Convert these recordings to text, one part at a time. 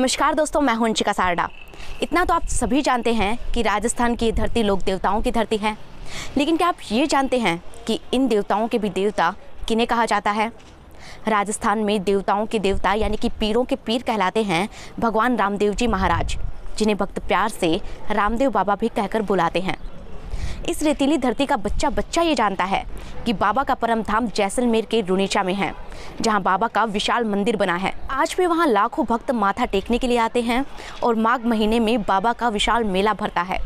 नमस्कार दोस्तों, मैं हूं अंशिका सारडा। इतना तो आप सभी जानते हैं कि राजस्थान की धरती लोक देवताओं की धरती है, लेकिन क्या आप ये जानते हैं कि इन देवताओं के भी देवता किन्हें कहा जाता है? राजस्थान में देवताओं के देवता यानी कि पीरों के पीर कहलाते हैं भगवान रामदेव जी महाराज, जिन्हें भक्त प्यार से रामदेव बाबा भी कहकर बुलाते हैं। इस रेतीली धरती का बच्चा बच्चा ये जानता है कि बाबा का परम धाम जैसलमेर के रुनीचा में है, जहां बाबा का विशाल मंदिर बना है। आज भी वहां लाखों भक्त माथा टेकने के लिए आते हैं और माघ महीने में बाबा का विशाल मेला भरता है।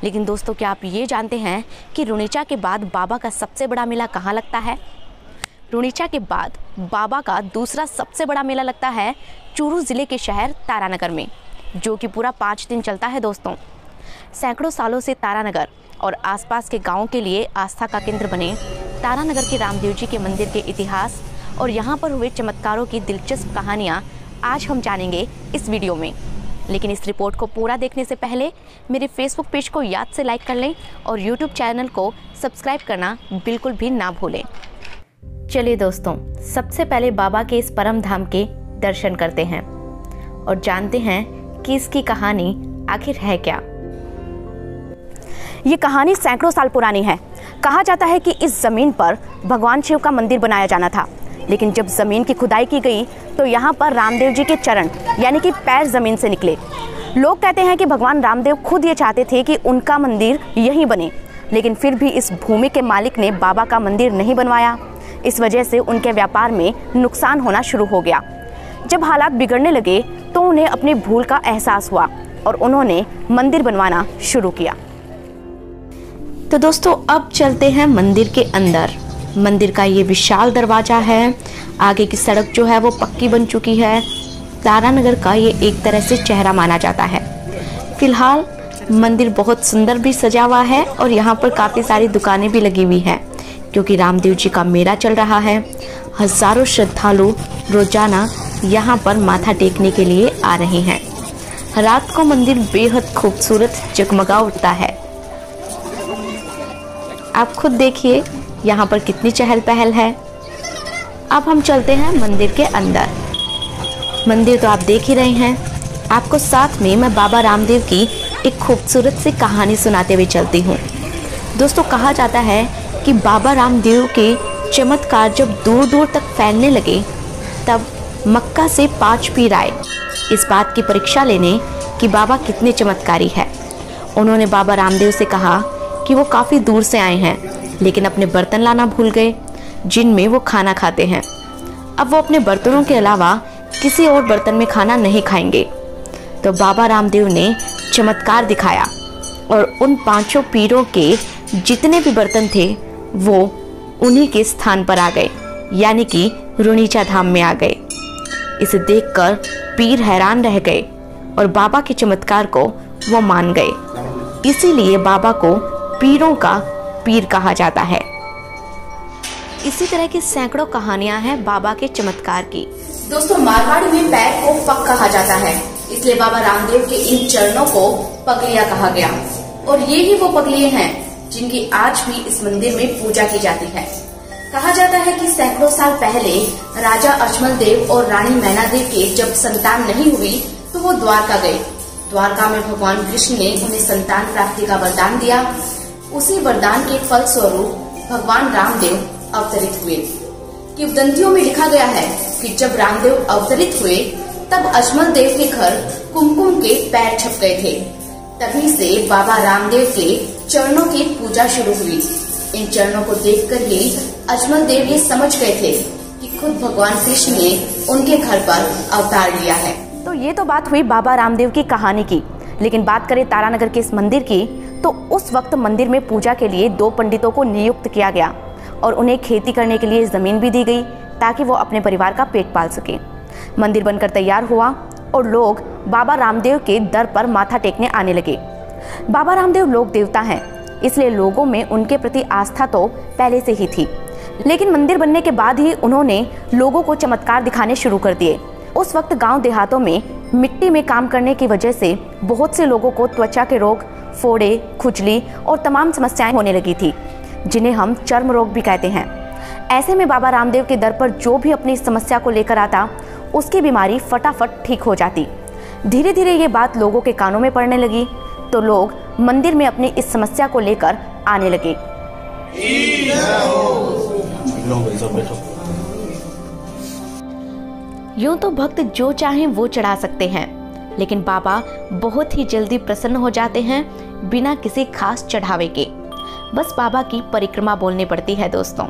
लेकिन दोस्तों, क्या आप ये जानते हैं कि रुनीचा के बाद बाबा का सबसे बड़ा मेला कहाँ लगता है? रुनीचा के बाद बाबा का दूसरा सबसे बड़ा मेला लगता है चूरू जिले के शहर तारानगर में, जो कि पूरा 5 दिन चलता है। दोस्तों, सैकड़ों सालों से तारानगर और आसपास के गांवों के लिए आस्था का केंद्र बने तारानगर के रामदेव जी के मंदिर के इतिहास और यहां पर हुए चमत्कारों की दिलचस्प कहानियां आज हम जानेंगे इस वीडियो में। लेकिन इस रिपोर्ट को पूरा देखने से पहले मेरे फेसबुक पेज को याद से लाइक कर लें और यूट्यूब चैनल को सब्सक्राइब करना बिल्कुल भी ना भूलें। चलिए दोस्तों, सबसे पहले बाबा के इस परम धाम के दर्शन करते हैं और जानते हैं कि इसकी कहानी आखिर है क्या। ये कहानी सैकड़ों साल पुरानी है। कहा जाता है कि इस जमीन पर भगवान शिव का मंदिर बनाया जाना था, लेकिन जब जमीन की खुदाई की गई तो यहाँ पर रामदेव जी के चरण यानी कि पैर जमीन से निकले। लोग कहते हैं कि भगवान रामदेव खुद ये चाहते थे कि उनका मंदिर यहीं बने, लेकिन फिर भी इस भूमि के मालिक ने बाबा का मंदिर नहीं बनवाया। इस वजह से उनके व्यापार में नुकसान होना शुरू हो गया। जब हालात बिगड़ने लगे तो उन्हें अपनी भूल का एहसास हुआ और उन्होंने मंदिर बनवाना शुरू किया। तो दोस्तों, अब चलते हैं मंदिर के अंदर। मंदिर का ये विशाल दरवाजा है। आगे की सड़क जो है वो पक्की बन चुकी है। तारानगर का ये एक तरह से चेहरा माना जाता है। फिलहाल मंदिर बहुत सुंदर भी सजा हुआ है और यहाँ पर काफ़ी सारी दुकानें भी लगी हुई हैं, क्योंकि रामदेव जी का मेला चल रहा है। हजारों श्रद्धालु रोजाना यहाँ पर माथा टेकने के लिए आ रहे हैं। रात को मंदिर बेहद खूबसूरत जगमगा उठता है। आप खुद देखिए यहाँ पर कितनी चहल पहल है। अब हम चलते हैं मंदिर के अंदर। मंदिर तो आप देख ही रहे हैं। आपको साथ में मैं बाबा रामदेव की एक खूबसूरत सी कहानी सुनाते हुए चलती हूँ। दोस्तों, कहा जाता है कि बाबा रामदेव के चमत्कार जब दूर दूर तक फैलने लगे, तब मक्का से 5 पीर आए इस बात की परीक्षा लेने कि बाबा कितने चमत्कारी है। उन्होंने बाबा रामदेव से कहा कि वो काफ़ी दूर से आए हैं, लेकिन अपने बर्तन लाना भूल गए जिनमें वो खाना खाते हैं। अब वो अपने बर्तनों के अलावा किसी और बर्तन में खाना नहीं खाएंगे। तो बाबा रामदेव ने चमत्कार दिखाया और उन 5 पीरों के जितने भी बर्तन थे वो उन्हीं के स्थान पर आ गए, यानी कि रुनीचा धाम में आ गए। इसे देखकर पीर हैरान रह गए और बाबा के चमत्कार को वो मान गए। इसीलिए बाबा को पीरों का पीर कहा जाता है। इसी तरह की सैकड़ों कहानियां हैं बाबा के चमत्कार की। दोस्तों, मारवाड़ी में पैर को पग कहा जाता है, इसलिए बाबा रामदेव के इन चरणों को पगलियां कहा गया। और ये ही वो पगलियां हैं जिनकी आज भी इस मंदिर में पूजा की जाती है। कहा जाता है कि सैकड़ों साल पहले राजा अजमल देव और रानी मैना देव के जब संतान नहीं हुई तो वो द्वारका गए। द्वारका में भगवान कृष्ण ने उन्हें संतान प्राप्ति का वरदान दिया। उसी वरदान के फल स्वरूप भगवान रामदेव अवतरित हुए। किंवदंतियों में लिखा गया है कि जब रामदेव अवतरित हुए तब अजमल देव के घर कुमकुम के पैर छप गए थे। तभी से बाबा रामदेव के चरणों की पूजा शुरू हुई। इन चरणों को देखकर ही अजमल देव ये समझ गए थे कि खुद भगवान कृष्ण ने उनके घर पर अवतार लिया है। तो ये तो बात हुई बाबा रामदेव की कहानी की, लेकिन बात करें तारानगर के इस मंदिर की, तो उस वक्त मंदिर में पूजा के लिए 2 पंडितों को नियुक्त किया गया और उन्हें खेती करने के लिए ज़मीन भी दी गई ताकि वो अपने परिवार का पेट पाल सके। मंदिर बनकर तैयार हुआ और लोग बाबा रामदेव के दर पर माथा टेकने आने लगे। बाबा रामदेव लोक देवता हैं, इसलिए लोगों में उनके प्रति आस्था तो पहले से ही थी, लेकिन मंदिर बनने के बाद ही उन्होंने लोगों को चमत्कार दिखाने शुरू कर दिए। उस वक्त गांव देहातों में मिट्टी में काम करने की वजह से बहुत से लोगों को त्वचा के रोग, फोड़े, खुजली और तमाम समस्याएं होने लगी थी, जिन्हें हम चर्म रोग भी कहते हैं। ऐसे में बाबा रामदेव के दर पर जो भी अपनी समस्या को लेकर आता, उसकी बीमारी फटाफट ठीक हो जाती। धीरे धीरे ये बात लोगों के कानों में पड़ने लगी तो लोग मंदिर में अपनी इस समस्या को लेकर आने लगे। यूं तो भक्त जो चाहें वो चढ़ा सकते हैं, लेकिन बाबा बहुत ही जल्दी प्रसन्न हो जाते हैं बिना किसी खास चढ़ावे के। बस बाबा की परिक्रमा बोलनी पड़ती है दोस्तों।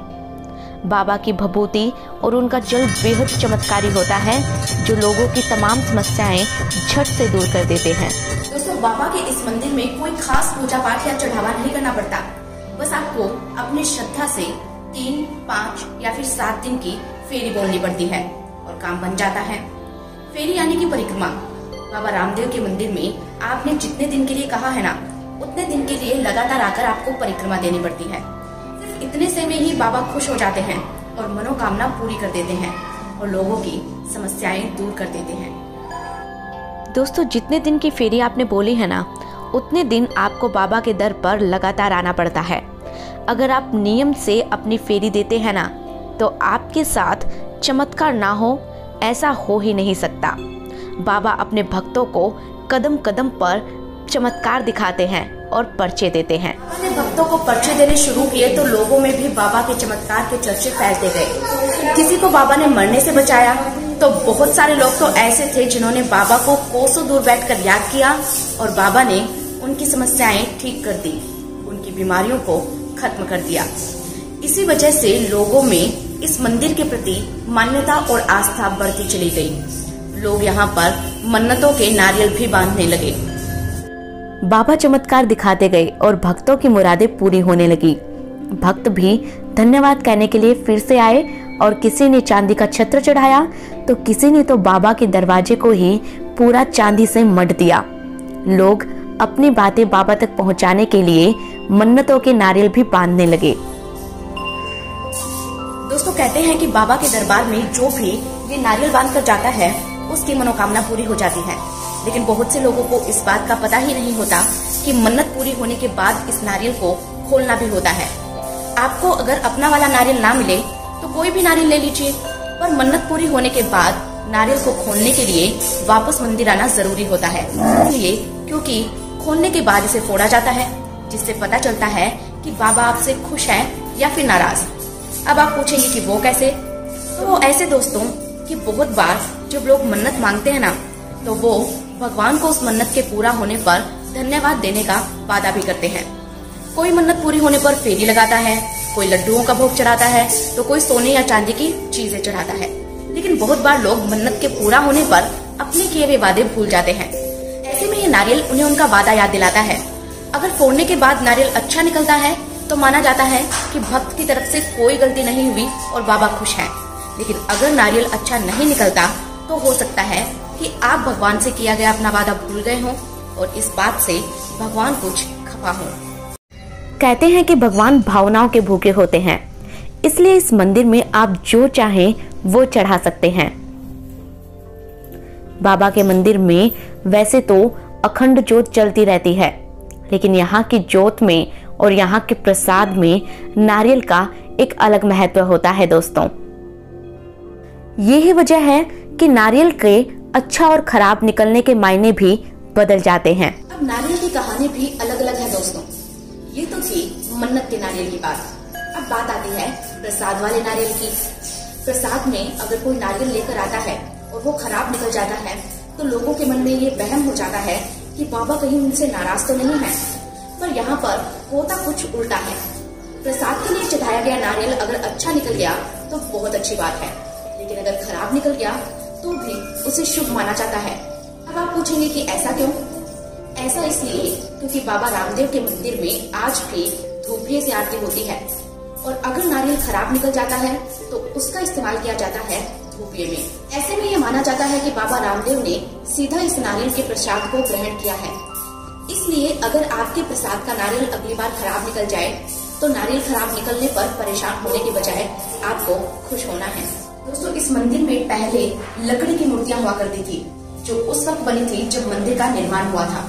बाबा की भभूति और उनका जल बेहद चमत्कारी होता है जो लोगों की तमाम समस्याएं झट से दूर कर देते हैं। दोस्तों, बाबा के इस मंदिर में कोई खास पूजा पाठ या चढ़ावा नहीं करना पड़ता। बस आपको अपनी श्रद्धा से 3, 5 या फिर 7 दिन की फेरी बोलनी पड़ती है और काम बन जाता है। फेरी यानी कि परिक्रमा। बाबा रामदेव के मंदिर में आपने जितने दिन के लिए कहा है ना, उतने दिन के लिए लगातार आकर आपको परिक्रमा देनी पड़ती है। सिर्फ इतने से में ही बाबा खुश हो जाते हैं और मनोकामना पूरी कर देते हैं और लोगों की समस्याएं दूर कर देते हैं। दोस्तों, जितने दिन की फेरी आपने बोली है ना, उतने दिन आपको बाबा के दर पर लगातार आना पड़ता है। अगर आप नियम से अपनी फेरी देते हैं ना, तो आपके साथ चमत्कार ना हो ऐसा हो ही नहीं सकता। बाबा अपने भक्तों को कदम कदम पर चमत्कार दिखाते हैं और पर्चे देते हैं। अपने भक्तों को पर्चे देने शुरू किए तो लोगों में भी बाबा के चमत्कार के चर्चे फैलते गए। किसी को बाबा ने मरने से बचाया तो बहुत सारे लोग तो ऐसे थे जिन्होंने बाबा को कोसों दूर बैठकर याद किया और बाबा ने उनकी समस्याएं ठीक कर दी, उनकी बीमारियों को खत्म कर दिया। इसी वजह से लोगों में इस मंदिर के प्रति मान्यता और आस्था बढ़ती चली गई। लोग यहाँ पर मन्नतों के नारियल भी बांधने लगे। बाबा चमत्कार दिखाते गए और भक्तों की मुरादें पूरी होने लगी। भक्त भी धन्यवाद कहने के लिए फिर से आए और किसी ने चांदी का छत्र चढ़ाया तो किसी ने तो बाबा के दरवाजे को ही पूरा चांदी से मढ़ दिया। लोग अपनी बातें बाबा तक पहुंचाने के लिए मन्नतों के नारियल भी बांधने लगे। दोस्तों, कहते हैं कि बाबा के दरबार में जो भी ये नारियल बांध कर जाता है उसकी मनोकामना पूरी हो जाती है। लेकिन बहुत से लोगों को इस बात का पता ही नहीं होता कि मन्नत पूरी होने के बाद इस नारियल को खोलना भी होता है। आपको अगर अपना वाला नारियल ना मिले तो कोई भी नारियल ले लीजिए, पर मन्नत पूरी होने के बाद नारियल को खोलने के लिए वापस मंदिर आना जरूरी होता है। इसलिए क्योंकि खोलने के बाद इसे फोड़ा जाता है, जिससे पता चलता है कि बाबा आपसे खुश है या फिर नाराज। अब आप पूछेंगे कि वो कैसे? तो ऐसे दोस्तों कि बहुत बार जब लोग मन्नत मांगते हैं ना, तो वो भगवान को उस मन्नत के पूरा होने पर धन्यवाद देने का वादा भी करते हैं। कोई मन्नत पूरी होने पर फेरी लगाता है, कोई लड्डुओं का भोग चढ़ाता है, तो कोई सोने या चांदी की चीजें चढ़ाता है। लेकिन बहुत बार लोग मन्नत के पूरा होने पर अपने किए हुए वादे भूल जाते हैं। ऐसे में ये नारियल उन्हें उनका वादा याद दिलाता है। अगर फोड़ने के बाद नारियल अच्छा निकलता है तो माना जाता है कि भक्त की तरफ से कोई गलती नहीं हुई और बाबा खुश हैं। लेकिन अगर नारियल अच्छा नहीं निकलता तो हो सकता है कि आप भगवान से किया गया अपना वादा भूल गए हों और इस बात से भगवान कुछ खफा हो। कहते हैं कि भगवान भावनाओं के भूखे होते हैं, इसलिए इस मंदिर में आप जो चाहें वो चढ़ा सकते हैं। बाबा के मंदिर में वैसे तो अखंड ज्योत चलती रहती है, लेकिन यहाँ की ज्योत में और यहाँ के प्रसाद में नारियल का एक अलग महत्व होता है दोस्तों। यही वजह है कि नारियल के अच्छा और खराब निकलने के मायने भी बदल जाते हैं। अब नारियल की कहानी भी अलग अलग है दोस्तों। ये तो थी मन्नत के नारियल की बात। अब बात आती है प्रसाद वाले नारियल की। प्रसाद में अगर कोई नारियल लेकर आता है और वो खराब निकल जाता है तो लोगों के मन में ये वहम हो जाता है कि बाबा कहीं उनसे नाराज तो नहीं है। पर यहाँ पर होता कुछ उल्टा है। प्रसाद के लिए चढ़ाया गया नारियल अगर अच्छा निकल गया तो बहुत अच्छी बात है, लेकिन अगर खराब निकल गया तो भी उसे शुभ माना जाता है। अब आप पूछेंगे कि ऐसा क्यों? ऐसा इसलिए क्योंकि बाबा रामदेव के मंदिर में आज भी धूपिये से आरती होती है और अगर नारियल खराब निकल जाता है तो उसका इस्तेमाल किया जाता है धूपिये में। ऐसे में यह माना जाता है कि बाबा रामदेव ने सीधा इस नारियल के प्रसाद को ग्रहण किया है। इसलिए अगर आपके प्रसाद का नारियल अगली बार खराब निकल जाए तो नारियल खराब निकलने पर परेशान होने के बजाय आपको खुश होना है। दोस्तों, इस मंदिर में पहले लकड़ी की मूर्तियां हुआ करती थी जो उस वक्त बनी थी जब मंदिर का निर्माण हुआ था।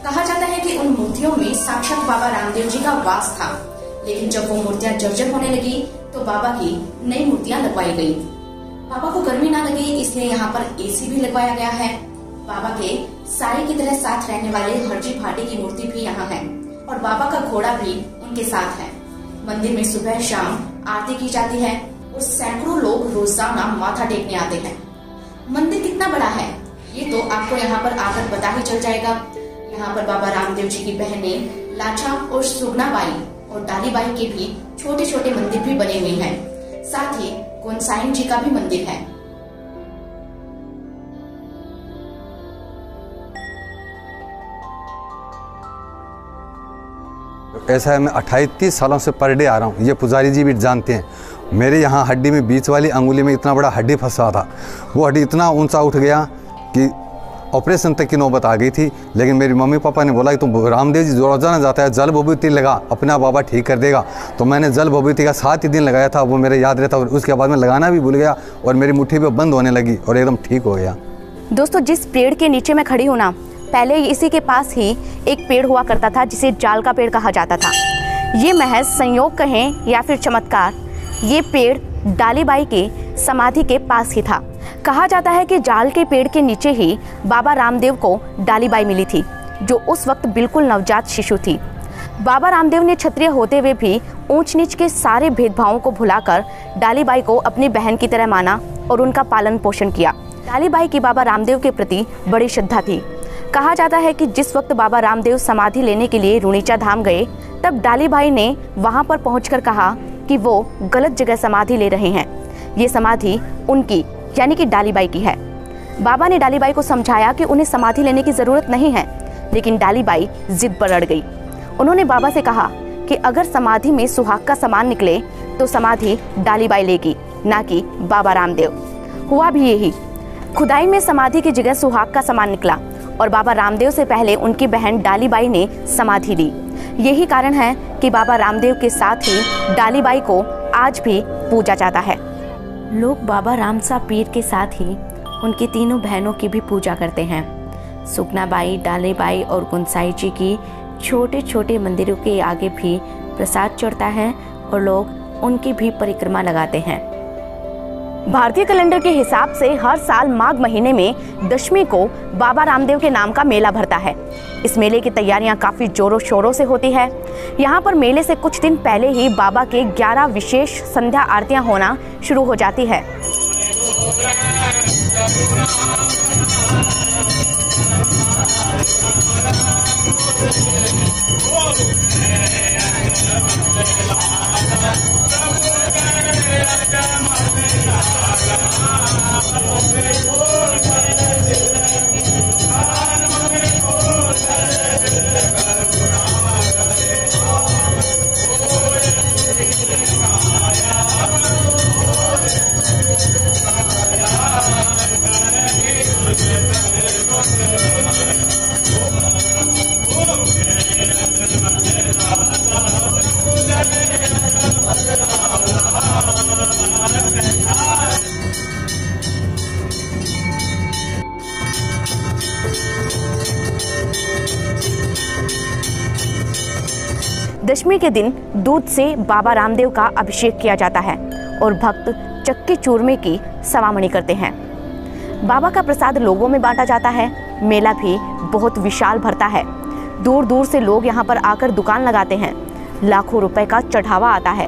कहा जाता है कि उन मूर्तियों में साक्षात बाबा रामदेव जी का वास था। लेकिन जब वो मूर्तियां जर्जर होने लगी तो बाबा की नई मूर्तियां लगवाई गयी। बाबा को गर्मी ना लगे इसलिए यहाँ पर एसी भी लगवाया गया है। बाबा के साई की तरह साथ रहने वाले हरजी भाटी की मूर्ति भी यहाँ है और बाबा का घोड़ा भी उनके साथ है। मंदिर में सुबह शाम आरती की जाती है और सैकड़ों लोग रोजाना माथा टेकने आते हैं। मंदिर कितना बड़ा है ये तो आपको यहाँ पर आकर पता ही चल जाएगा। यहाँ पर बाबा रामदेव जी की बहनें लाछा और सुगनाबाई और डालीबाई के भी छोटे छोटे मंदिर भी बने हुए हैं। साथ ही गोंसाई जी का भी मंदिर है। ऐसा है, मैं 28-30 सालों से पर डे आ रहा हूँ। ये पुजारी जी भी जानते हैं। मेरे यहाँ हड्डी में बीच वाली अंगुली में इतना बड़ा हड्डी फंसा था। वो हड्डी इतना ऊंचा उठ गया कि ऑपरेशन तक की नौबत आ गई थी। लेकिन मेरी मम्मी पापा ने बोला कि तुम रामदेव जी रोजाना जाता है, जल भभूति लगा, अपना बाबा ठीक कर देगा। तो मैंने जल भभूति का 7 ही दिन लगाया था, वो मेरे याद रहता। और उसके बाद में लगाना भी भूल गया और मेरी मुट्ठी पे बंद होने लगी और एकदम ठीक हो गया। दोस्तों, जिस पेड़ के नीचे मैं खड़ी हूँ ना, पहले इसी के पास ही एक पेड़ हुआ करता था जिसे जाल का पेड़ कहा जाता था। ये महज संयोग कहें या फिर चमत्कार, ये पेड़ डालीबाई के समाधि के पास ही था। कहा जाता है कि जाल के पेड़ के नीचे ही बाबा रामदेव को डालीबाई मिली थी, जो उस वक्त बिल्कुल नवजात शिशु थी। बाबा रामदेव ने क्षत्रिय होते हुए भी ऊंच नीच के सारे भेदभावों को भुलाकर डालीबाई को अपनी बहन की तरह माना और उनका पालन पोषण किया। डालीबाई की बाबा रामदेव के प्रति बड़ी श्रद्धा थी। कहा जाता है कि जिस वक्त बाबा रामदेव समाधि लेने के लिए रुणीचा धाम गए, तब डालीबाई ने वहां पर पहुंचकर कहा कि वो गलत जगह समाधि ले रहे हैं। ये समाधि उनकी यानी कि डालीबाई की है। बाबा ने डालीबाई को समझाया कि उन्हें समाधि लेने की जरूरत नहीं है, लेकिन डालीबाई जिद पर अड़ गई। उन्होंने बाबा से कहा कि अगर समाधि में सुहाग का सामान निकले तो समाधि डालीबाई लेगी, ना कि बाबा रामदेव। हुआ भी यही। खुदाई में समाधि की जगह सुहाग का सामान निकला और बाबा रामदेव से पहले उनकी बहन डालीबाई ने समाधि ली। यही कारण है कि बाबा रामदेव के साथ ही डालीबाई को आज भी पूजा जाता है। लोग बाबा रामसा पीर के साथ ही उनकी तीनों बहनों की भी पूजा करते हैं। सुगनाबाई, डालीबाई और गोंसाई जी की छोटे छोटे मंदिरों के आगे भी प्रसाद चढ़ता है और लोग उनकी भी परिक्रमा लगाते हैं। भारतीय कैलेंडर के हिसाब से हर साल माघ महीने में दशमी को बाबा रामदेव के नाम का मेला भरता है। इस मेले की तैयारियां काफी जोरों शोरों से होती है। यहाँ पर मेले से कुछ दिन पहले ही बाबा के 11 विशेष संध्या आरतियां होना शुरू हो जाती है। दशमी के दिन दूध से बाबा रामदेव का अभिषेक किया जाता है और भक्त चक्की चूरमे की सवामणी करते हैं। बाबा का प्रसाद लोगों में बांटा जाता है। मेला भी बहुत विशाल भरता है। दूर दूर से लोग यहाँ पर आकर दुकान लगाते हैं। लाखों रुपए का चढ़ावा आता है।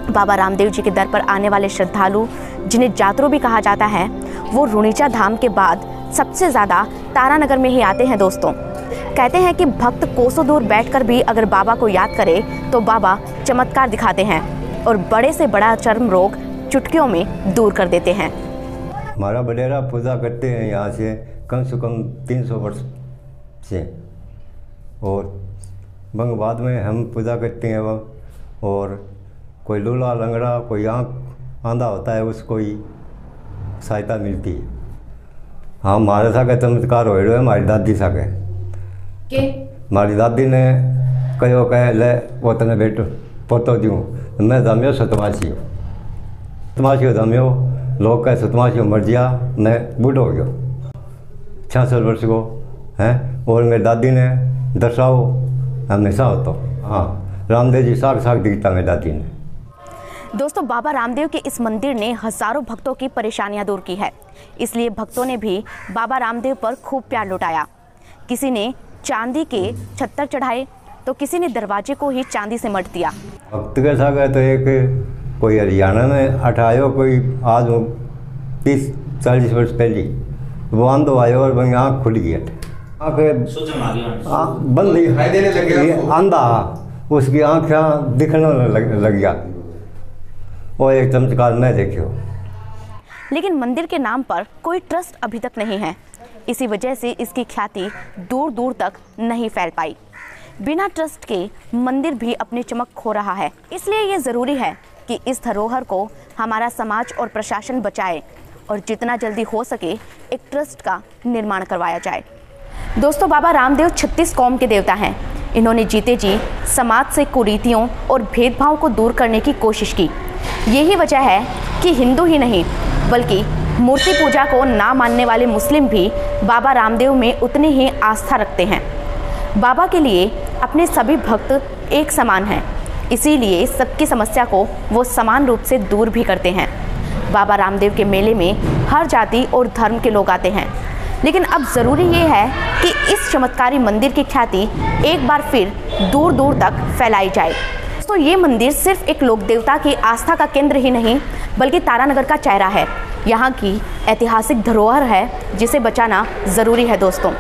बाबा रामदेव जी के दर पर आने वाले श्रद्धालु, जिन्हें जातरू भी कहा जाता है, वो रुणीचा धाम के बाद सबसे ज़्यादा तारानगर में ही आते हैं। दोस्तों, कहते हैं कि भक्त कोसों दूर बैठकर भी अगर बाबा को याद करे तो बाबा चमत्कार दिखाते हैं और बड़े से बड़ा चर्म रोग चुटकियों में दूर कर देते हैं। हमारा बडेरा पूजा करते हैं यहाँ से कम 300 वर्ष से, और बंगबाद में हम पूजा करते हैं। वह और कोई लूला लंगड़ा, कोई आँख आंधा होता है, उसको ही सहायता मिलती है। हाँ, हमारे साथ चमत्कार हो रहे हमारी दादी सागे के हमारी दादी ने कहो कहे ले वो तने बेटो पोतो दूँ, मैं जम्यो सतमासी सतमासी जम्यो, लोग कहे सतमासी मर गया, मैं बूढ़ो हो गया 66 वर्ष को हैं। और मेरी दादी ने दर्शाओ हमेशा होता। हाँ, रामदेव जी साग साग दिखता मेरी दादी ने। दोस्तों, बाबा रामदेव के इस मंदिर ने हजारों भक्तों की परेशानियां दूर की है, इसलिए भक्तों ने भी बाबा रामदेव पर खूब प्यार लुटाया। किसी ने चांदी के छत्तर चढ़ाए तो किसी ने दरवाजे को ही चांदी से मढ़ दिया। भक्त के साथ तो एक कोई हरियाणा में हटायो, कोई आज 30-40 वर्ष पहले वो आंधो आयो और वही आँख खुल गई, आँख बंद आंधा, उसकी आँख दिखने लग गया और एक चमत्कार मैं देखियो। लेकिन मंदिर के नाम पर कोई ट्रस्ट अभी तक नहीं है, इसी वजह से इसकी ख्याति दूर दूर तक नहीं फैल पाई। बिना ट्रस्ट के मंदिर भी अपनी चमक खो रहा है, इसलिए ये ज़रूरी है कि इस धरोहर को हमारा समाज और प्रशासन बचाए और जितना जल्दी हो सके एक ट्रस्ट का निर्माण करवाया जाए। दोस्तों, बाबा रामदेव 36 कौम के देवता हैं। इन्होंने जीते जी समाज से कुरीतियों और भेदभाव को दूर करने की कोशिश की। यही वजह है कि हिंदू ही नहीं बल्कि मूर्ति पूजा को ना मानने वाले मुस्लिम भी बाबा रामदेव में उतनी ही आस्था रखते हैं। बाबा के लिए अपने सभी भक्त एक समान हैं, इसीलिए सबकी समस्या को वो समान रूप से दूर भी करते हैं। बाबा रामदेव के मेले में हर जाति और धर्म के लोग आते हैं, लेकिन अब ज़रूरी ये है कि इस चमत्कारी मंदिर की ख्याति एक बार फिर दूर दूर तक फैलाई जाए। तो ये मंदिर सिर्फ एक लोक देवता की आस्था का केंद्र ही नहीं बल्कि तारानगर का चेहरा है। यहाँ की ऐतिहासिक धरोहर है जिसे बचाना ज़रूरी है दोस्तों।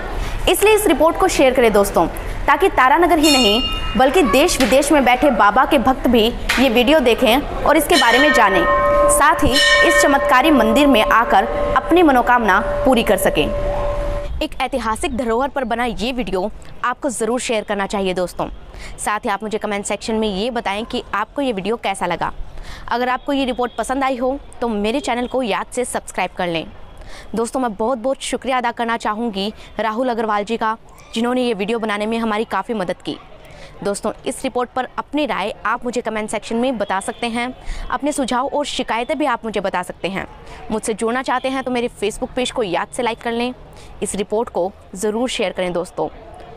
इसलिए इस रिपोर्ट को शेयर करें दोस्तों, ताकि तारानगर ही नहीं बल्कि देश विदेश में बैठे बाबा के भक्त भी ये वीडियो देखें और इसके बारे में जानें, साथ ही इस चमत्कारी मंदिर में आकर अपनी मनोकामना पूरी कर सकें। एक ऐतिहासिक धरोहर पर बना ये वीडियो आपको ज़रूर शेयर करना चाहिए दोस्तों। साथ ही आप मुझे कमेंट सेक्शन में ये बताएं कि आपको ये वीडियो कैसा लगा। अगर आपको ये रिपोर्ट पसंद आई हो तो मेरे चैनल को याद से सब्सक्राइब कर लें। दोस्तों, मैं बहुत बहुत शुक्रिया अदा करना चाहूँगी राहुल अग्रवाल जी का, जिन्होंने ये वीडियो बनाने में हमारी काफ़ी मदद की। दोस्तों, इस रिपोर्ट पर अपनी राय आप मुझे कमेंट सेक्शन में बता सकते हैं। अपने सुझाव और शिकायतें भी आप मुझे बता सकते हैं। मुझसे जुड़ना चाहते हैं तो मेरे फेसबुक पेज को याद से लाइक कर लें। इस रिपोर्ट को ज़रूर शेयर करें दोस्तों।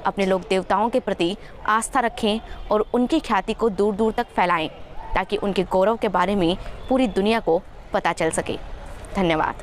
अपने लोक देवताओं के प्रति आस्था रखें और उनकी ख्याति को दूर दूर तक फैलाएं, ताकि उनके गौरव के बारे में पूरी दुनिया को पता चल सके। धन्यवाद।